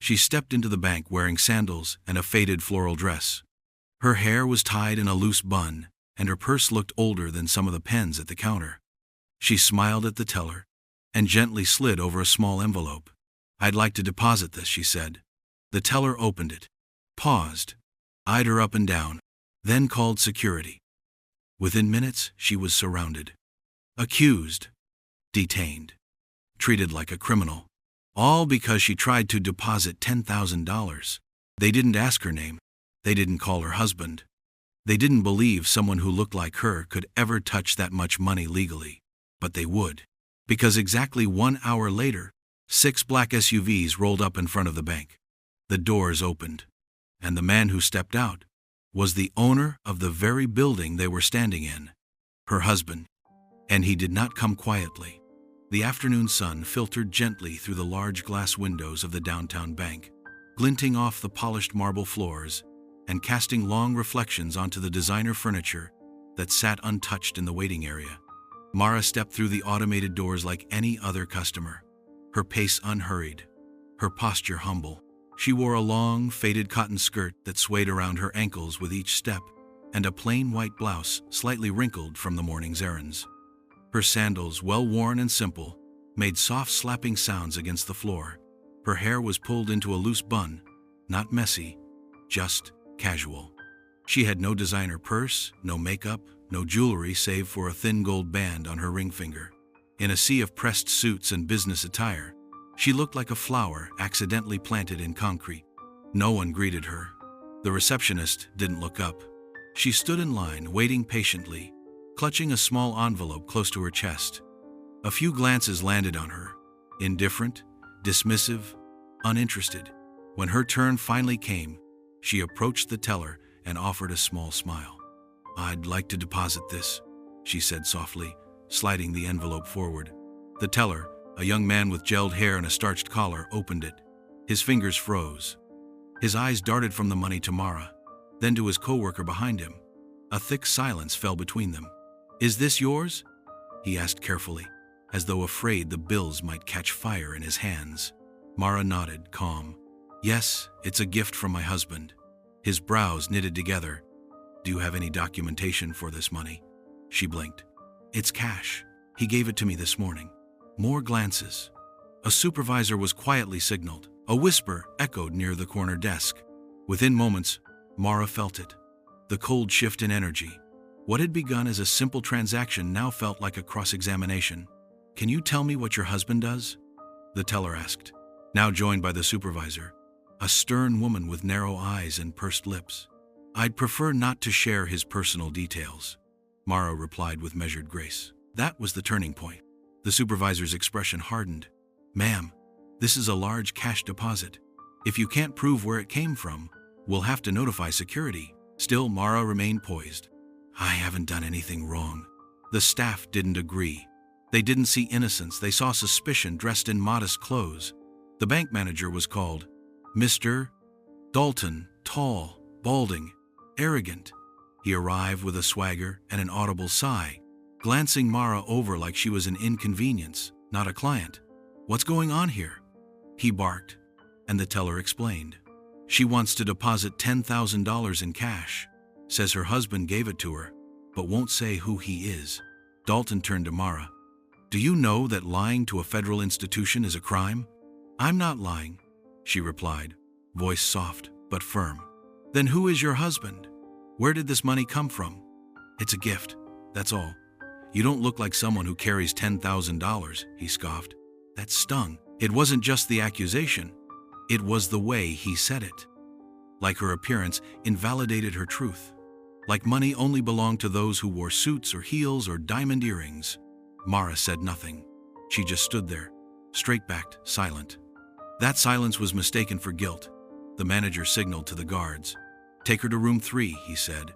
She stepped into the bank wearing sandals and a faded floral dress. Her hair was tied in a loose bun, and her purse looked older than some of the pens at the counter. She smiled at the teller and gently slid over a small envelope. "I'd like to deposit this," she said. The teller opened it, paused, eyed her up and down, then called security. Within minutes, she was surrounded. Accused, detained, treated like a criminal. All because she tried to deposit $10,000. They didn't ask her name. They didn't call her husband. They didn't believe someone who looked like her could ever touch that much money legally. But they would. Because exactly 1 hour later, 6 black SUVs rolled up in front of the bank. The doors opened, and the man who stepped out was the owner of the very building they were standing in, her husband. And he did not come quietly. The afternoon sun filtered gently through the large glass windows of the downtown bank, glinting off the polished marble floors and casting long reflections onto the designer furniture that sat untouched in the waiting area. Mara stepped through the automated doors like any other customer, her pace unhurried, her posture humble. She wore a long, faded cotton skirt that swayed around her ankles with each step, and a plain white blouse slightly wrinkled from the morning's errands. Her sandals, well worn and simple, made soft slapping sounds against the floor. Her hair was pulled into a loose bun, not messy, just casual. She had no designer purse, no makeup, no jewelry save for a thin gold band on her ring finger. In a sea of pressed suits and business attire, she looked like a flower accidentally planted in concrete. No one greeted her. The receptionist didn't look up. She stood in line, waiting patiently, clutching a small envelope close to her chest. A few glances landed on her, indifferent, dismissive, uninterested. When her turn finally came, she approached the teller and offered a small smile. "I'd like to deposit this," she said softly, sliding the envelope forward. The teller, a young man with gelled hair and a starched collar, opened it. His fingers froze. His eyes darted from the money to Mara, then to his coworker behind him. A thick silence fell between them. "Is this yours?" he asked carefully, as though afraid the bills might catch fire in his hands. Mara nodded, calm. "Yes, it's a gift from my husband." His brows knitted together. "Do you have any documentation for this money?" She blinked. "It's cash. He gave it to me this morning." More glances. A supervisor was quietly signaled. A whisper echoed near the corner desk. Within moments, Mara felt it. The cold shift in energy. What had begun as a simple transaction now felt like a cross-examination. "Can you tell me what your husband does?" the teller asked, now joined by the supervisor, a stern woman with narrow eyes and pursed lips. "I'd prefer not to share his personal details," Mara replied with measured grace. That was the turning point. The supervisor's expression hardened. "Ma'am, this is a large cash deposit. If you can't prove where it came from, we'll have to notify security." Still, Mara remained poised. "I haven't done anything wrong." The staff didn't agree. They didn't see innocence, they saw suspicion dressed in modest clothes. The bank manager was called Mr. Dalton, tall, balding, arrogant. He arrived with a swagger and an audible sigh, glancing Mara over like she was an inconvenience, not a client. "What's going on here?" he barked, and the teller explained. "She wants to deposit $10,000 in cash. Says her husband gave it to her, but won't say who he is." Dalton turned to Mara. "Do you know that lying to a federal institution is a crime?" "I'm not lying," she replied, voice soft but firm. "Then who is your husband? Where did this money come from?" "It's a gift, that's all." "You don't look like someone who carries $10,000, he scoffed. That stung. It wasn't just the accusation. It was the way he said it. Like her appearance invalidated her truth. Like money only belonged to those who wore suits or heels or diamond earrings. Mara said nothing. She just stood there, straight-backed, silent. That silence was mistaken for guilt. The manager signaled to the guards. "Take her to room 3, he said.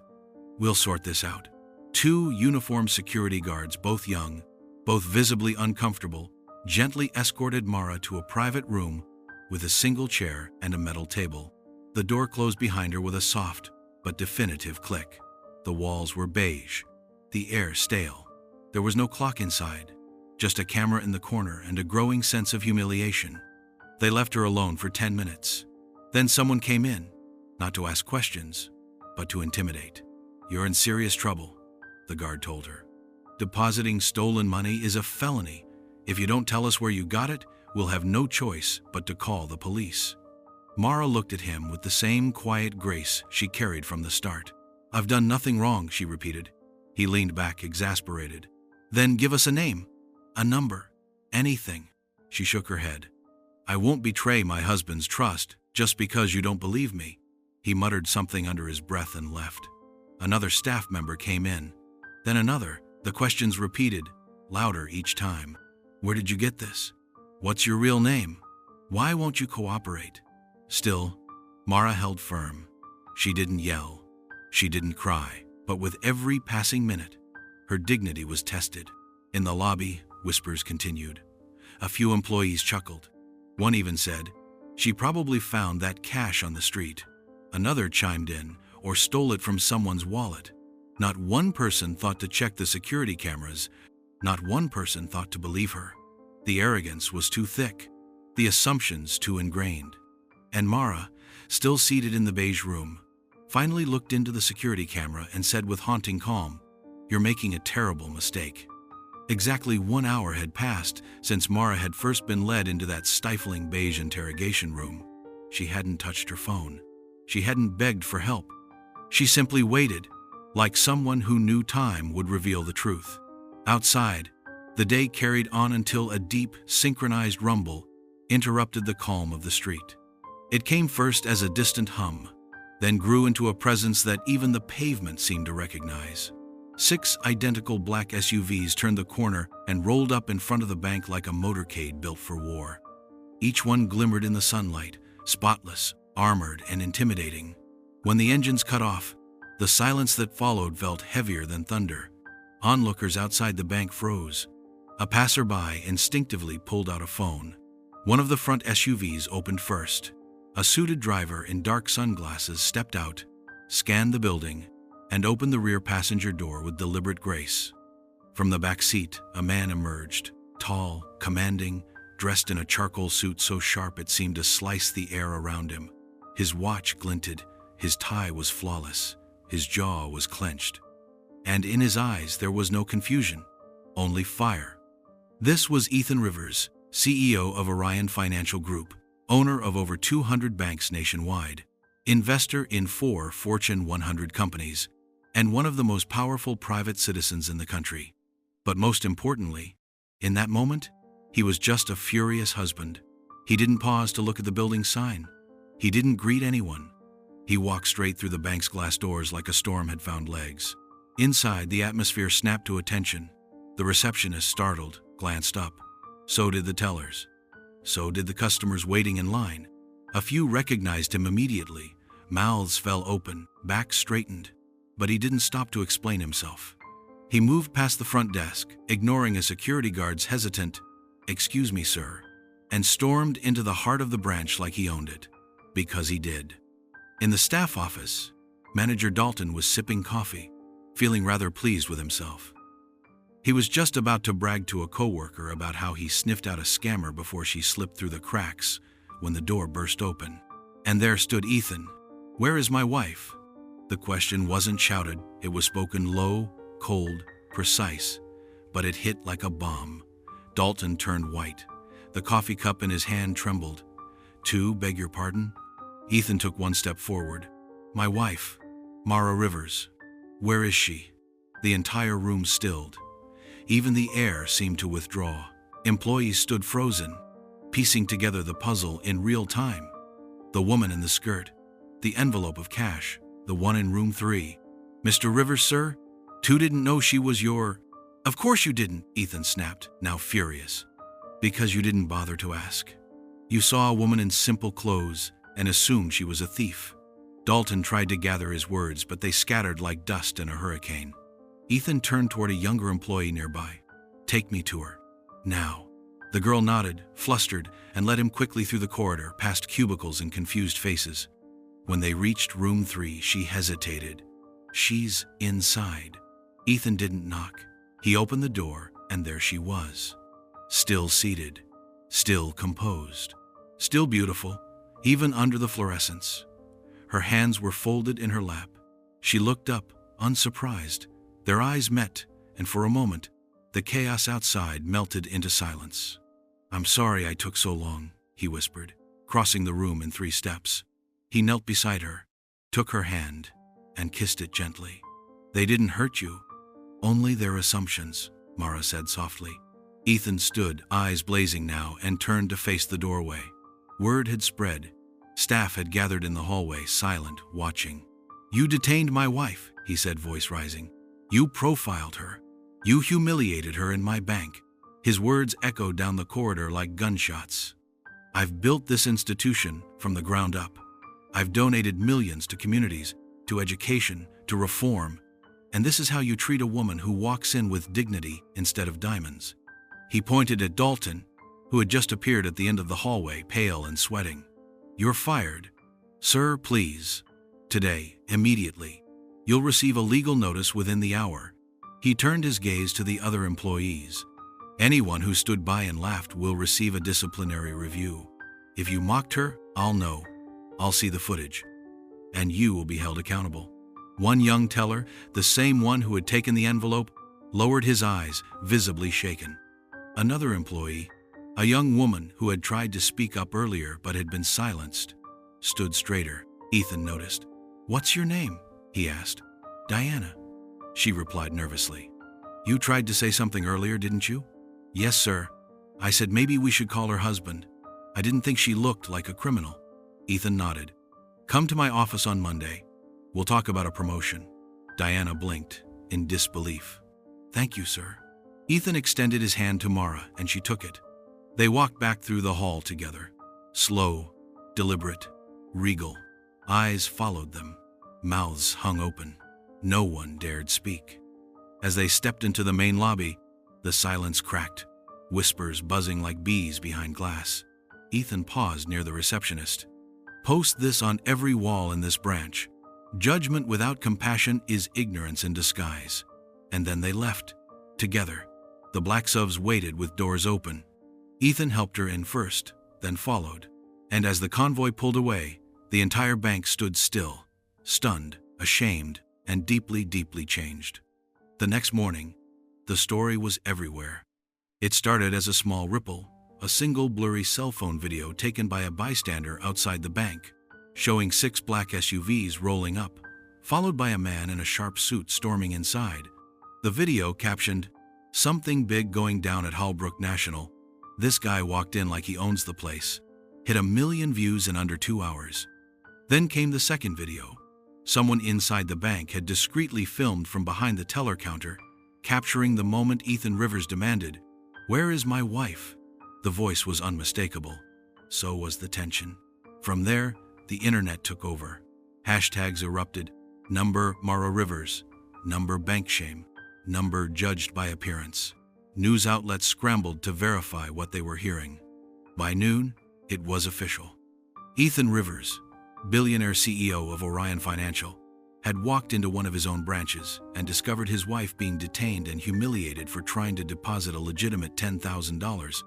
"We'll sort this out." 2 uniformed security guards, both young, both visibly uncomfortable, gently escorted Mara to a private room with a single chair and a metal table. The door closed behind her with a soft but definitive click. The walls were beige, the air stale. There was no clock inside, just a camera in the corner and a growing sense of humiliation. They left her alone for 10 minutes. Then someone came in, not to ask questions, but to intimidate. "You're in serious trouble," the guard told her. "Depositing stolen money is a felony. If you don't tell us where you got it, we'll have no choice but to call the police." Mara looked at him with the same quiet grace she carried from the start. "I've done nothing wrong," she repeated. He leaned back, exasperated. "Then give us a name, a number, anything." She shook her head. "I won't betray my husband's trust just because you don't believe me." He muttered something under his breath and left. Another staff member came in. Then another. The questions repeated, louder each time. "Where did you get this? What's your real name? Why won't you cooperate?" Still, Mara held firm. She didn't yell. She didn't cry. But with every passing minute, her dignity was tested. In the lobby, whispers continued. A few employees chuckled. One even said, "She probably found that cash on the street." Another chimed in, "Or stole it from someone's wallet." Not one person thought to check the security cameras. Not one person thought to believe her. The arrogance was too thick, the assumptions too ingrained. And Mara, still seated in the beige room, finally looked into the security camera and said with haunting calm, "You're making a terrible mistake." Exactly 1 hour had passed since Mara had first been led into that stifling beige interrogation room. She hadn't touched her phone. She hadn't begged for help. She simply waited, like someone who knew time would reveal the truth. Outside, the day carried on until a deep, synchronized rumble interrupted the calm of the street. It came first as a distant hum, then grew into a presence that even the pavement seemed to recognize. 6 identical black SUVs turned the corner and rolled up in front of the bank like a motorcade built for war. Each one glimmered in the sunlight, spotless, armored, and intimidating. When the engines cut off, the silence that followed felt heavier than thunder. Onlookers outside the bank froze. A passerby instinctively pulled out a phone. One of the front SUVs opened first. A suited driver in dark sunglasses stepped out, scanned the building, and opened the rear passenger door with deliberate grace. From the back seat, a man emerged, tall, commanding, dressed in a charcoal suit so sharp it seemed to slice the air around him. His watch glinted, his tie was flawless, his jaw was clenched. And in his eyes there was no confusion, only fire. This was Ethan Rivers, CEO of Orion Financial Group, owner of over 200 banks nationwide, investor in 4 Fortune 100 companies, and one of the most powerful private citizens in the country. But most importantly, in that moment, he was just a furious husband. He didn't pause to look at the building sign. He didn't greet anyone. He walked straight through the bank's glass doors like a storm had found legs. Inside, the atmosphere snapped to attention. The receptionist, startled, glanced up. So did the tellers. So did the customers waiting in line. A few recognized him immediately. Mouths fell open, backs straightened. But he didn't stop to explain himself. He moved past the front desk, ignoring a security guard's hesitant, "Excuse me, sir," and stormed into the heart of the branch like he owned it. Because he did. In the staff office, Manager Dalton was sipping coffee, feeling rather pleased with himself. He was just about to brag to a coworker about how he sniffed out a scammer before she slipped through the cracks when the door burst open. And there stood Ethan. "Where is my wife?" The question wasn't shouted, it was spoken low, cold, precise, but it hit like a bomb. Dalton turned white. The coffee cup in his hand trembled. Beg your pardon?" Ethan took one step forward. "My wife, Mara Rivers. Where is she?" The entire room stilled. Even the air seemed to withdraw. Employees stood frozen, piecing together the puzzle in real time. The woman in the skirt, the envelope of cash, the one in room 3. "Mr. Rivers, sir? Didn't know she was your—" "Of course you didn't," Ethan snapped, now furious. "Because you didn't bother to ask. You saw a woman in simple clothes and assumed she was a thief." Dalton tried to gather his words, but they scattered like dust in a hurricane. Ethan turned toward a younger employee nearby. "Take me to her. Now." The girl nodded, flustered, and led him quickly through the corridor, past cubicles and confused faces. When they reached room 3, she hesitated. "She's inside." Ethan didn't knock. He opened the door, and there she was. Still seated. Still composed. still beautiful, even under the fluorescence. Her hands were folded in her lap. She looked up, unsurprised. Their eyes met, and for a moment, the chaos outside melted into silence. "I'm sorry I took so long," he whispered, crossing the room in 3 steps. He knelt beside her, took her hand, and kissed it gently. "They didn't hurt you." "Only their assumptions," Mara said softly. Ethan stood, eyes blazing now, and turned to face the doorway. Word had spread. Staff had gathered in the hallway, silent, watching. "You detained my wife," he said, voice rising. "You profiled her. You humiliated her in my bank." His words echoed down the corridor like gunshots. "I've built this institution from the ground up. I've donated millions to communities, to education, to reform. And this is how you treat a woman who walks in with dignity instead of diamonds." He pointed at Dalton, who had just appeared at the end of the hallway, pale and sweating. "You're fired. Sir, please. Today, immediately. You'll receive a legal notice within the hour." He turned his gaze to the other employees. "Anyone who stood by and laughed will receive a disciplinary review. If you mocked her, I'll know. I'll see the footage. And you will be held accountable." One young teller, the same one who had taken the envelope, lowered his eyes, visibly shaken. Another employee, a young woman who had tried to speak up earlier but had been silenced, stood straighter. Ethan noticed. "What's your name?" he asked. "Diana," she replied nervously. "You tried to say something earlier, didn't you?" "Yes, sir. I said maybe we should call her husband. I didn't think she looked like a criminal." Ethan nodded. "Come to my office on Monday. We'll talk about a promotion." Diana blinked, in disbelief. "Thank you, sir." Ethan extended his hand to Mara, and she took it. They walked back through the hall together. Slow, deliberate, regal. Eyes followed them. Mouths hung open. No one dared speak. As they stepped into the main lobby, the silence cracked, whispers buzzing like bees behind glass. Ethan paused near the receptionist. "Post this on every wall in this branch. Judgment without compassion is ignorance in disguise." And then they left, together. The Black Subs waited with doors open. Ethan helped her in first, then followed. And as the convoy pulled away, the entire bank stood still, stunned, ashamed, and deeply, deeply changed. The next morning, the story was everywhere. It started as a small ripple, a single blurry cell phone video taken by a bystander outside the bank, showing 6 black SUVs rolling up, followed by a man in a sharp suit storming inside. The video captioned, "Something big going down at Hallbrook National. This guy walked in like he owns the place." Hit 1 million views in under 2 hours. Then came the second video. Someone inside the bank had discreetly filmed from behind the teller counter, capturing the moment Ethan Rivers demanded, "Where is my wife?" The voice was unmistakable. So was the tension. From there, the internet took over. Hashtags erupted. Number Mara Rivers. Number bank shame. Number judged by appearance. News outlets scrambled to verify what they were hearing. By noon, it was official. Ethan Rivers, billionaire CEO of Orion Financial, had walked into one of his own branches and discovered his wife being detained and humiliated for trying to deposit a legitimate $10,000,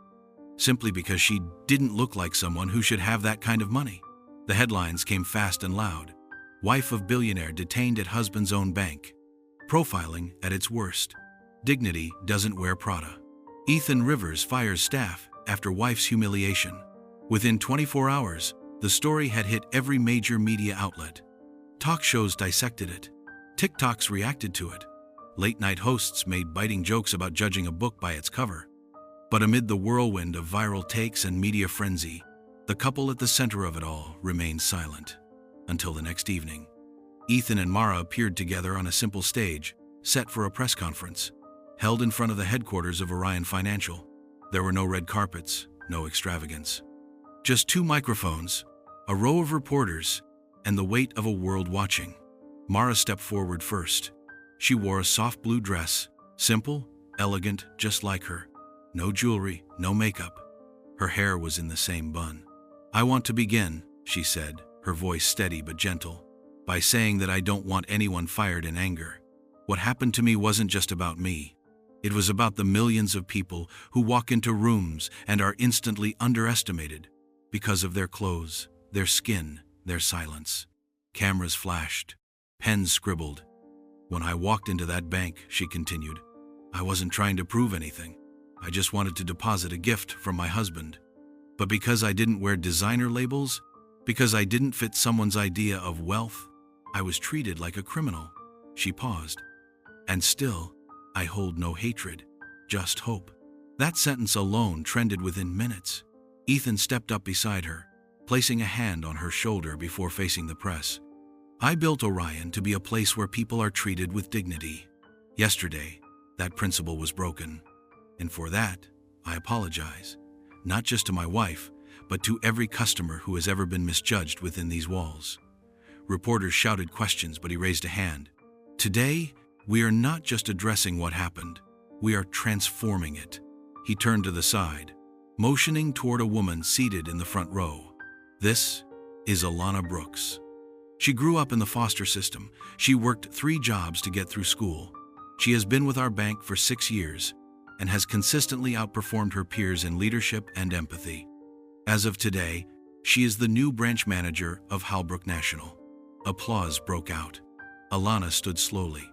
simply because she didn't look like someone who should have that kind of money. The headlines came fast and loud. "Wife of billionaire detained at husband's own bank." Profiling at its worst. Dignity doesn't wear Prada. Ethan Rivers fires staff after wife's humiliation. Within 24 hours, the story had hit every major media outlet. Talk shows dissected it. TikToks reacted to it. Late-night hosts made biting jokes about judging a book by its cover. But amid the whirlwind of viral takes and media frenzy, the couple at the center of it all remained silent. Until the next evening. Ethan and Mara appeared together on a simple stage, set for a press conference, held in front of the headquarters of Orion Financial. There were no red carpets, no extravagance. Just 2 microphones, a row of reporters, and the weight of a world watching. Mara stepped forward first. She wore a soft blue dress, simple, elegant, just like her. No jewelry, no makeup. Her hair was in the same bun. "I want to begin," she said, her voice steady but gentle, "by saying that I don't want anyone fired in anger. What happened to me wasn't just about me. It was about the millions of people who walk into rooms and are instantly underestimated, Because of their clothes, their skin, their silence. Cameras flashed. Pens scribbled. When I walked into that bank, she continued, I wasn't trying to prove anything. I just wanted to deposit a gift from my husband. But because I didn't wear designer labels, because I didn't fit someone's idea of wealth, I was treated like a criminal. She paused. And still, I hold no hatred, just hope. That sentence alone trended within minutes. Ethan stepped up beside her, placing a hand on her shoulder before facing the press. I built Orion to be a place where people are treated with dignity. Yesterday, that principle was broken. And for that, I apologize. Not just to my wife, but to every customer who has ever been misjudged within these walls. Reporters shouted questions, but he raised a hand. Today, we are not just addressing what happened, we are transforming it. He turned to the side, motioning toward a woman seated in the front row. This is Alana Brooks. She grew up in the foster system. She worked 3 jobs to get through school. She has been with our bank for 6 years and has consistently outperformed her peers in leadership and empathy. As of today, she is the new branch manager of Halbrook National. Applause broke out. Alana stood slowly,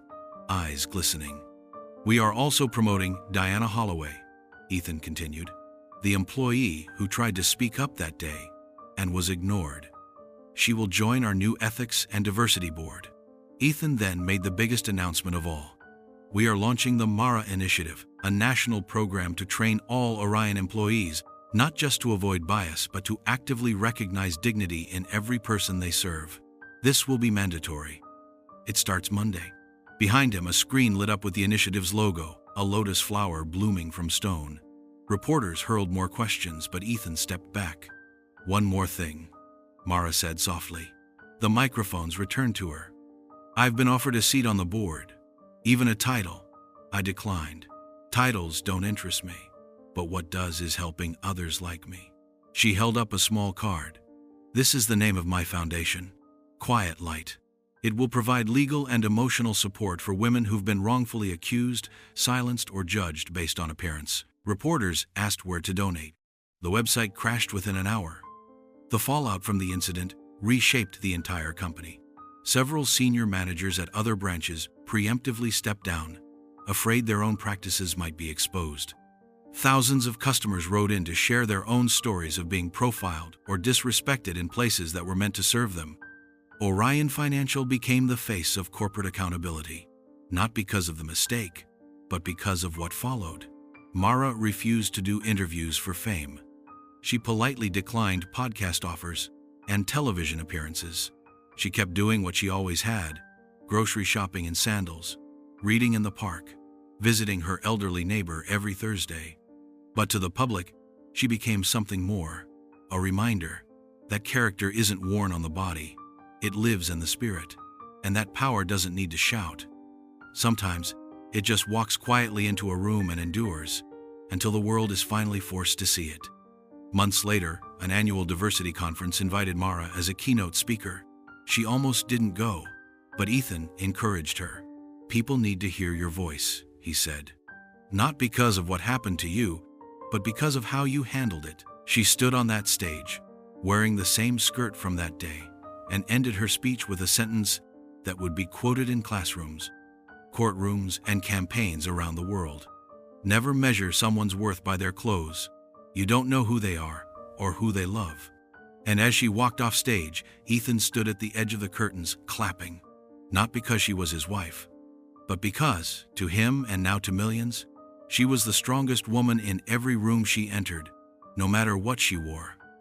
eyes glistening. We are also promoting Diana Holloway, Ethan continued, the employee who tried to speak up that day and was ignored. She will join our new Ethics and Diversity Board. Ethan then made the biggest announcement of all. We are launching the MARA Initiative, a national program to train all Orion employees, not just to avoid bias, but to actively recognize dignity in every person they serve. This will be mandatory. It starts Monday. Behind him, a screen lit up with the initiative's logo, a lotus flower blooming from stone. Reporters hurled more questions, but Ethan stepped back. One more thing, Mara said softly. The microphones returned to her. I've been offered a seat on the board, even a title. I declined. Titles don't interest me, but what does is helping others like me. She held up a small card. This is the name of my foundation, Quiet Light. It will provide legal and emotional support for women who've been wrongfully accused, silenced, or judged based on appearance. Reporters asked where to donate. The website crashed within an hour. The fallout from the incident reshaped the entire company. Several senior managers at other branches preemptively stepped down, afraid their own practices might be exposed. Thousands of customers wrote in to share their own stories of being profiled or disrespected in places that were meant to serve them. Orion Financial became the face of corporate accountability, not because of the mistake, but because of what followed. Mara refused to do interviews for fame. She politely declined podcast offers and television appearances. She kept doing what she always had, grocery shopping in sandals, reading in the park, visiting her elderly neighbor every Thursday. But to the public, she became something more, a reminder that character isn't worn on the body, it lives in the spirit, and that power doesn't need to shout. Sometimes, it just walks quietly into a room and endures, until the world is finally forced to see it. Months later, an annual diversity conference invited Mara as a keynote speaker. She almost didn't go, but Ethan encouraged her. People need to hear your voice, he said. Not because of what happened to you, but because of how you handled it. She stood on that stage, wearing the same skirt from that day, and ended her speech with a sentence that would be quoted in classrooms, courtrooms, and campaigns around the world. Never measure someone's worth by their clothes. You don't know who they are or who they love. And as she walked off stage, Ethan stood at the edge of the curtains, clapping, not because she was his wife, but because, to him and now to millions, she was the strongest woman in every room she entered, no matter what she wore.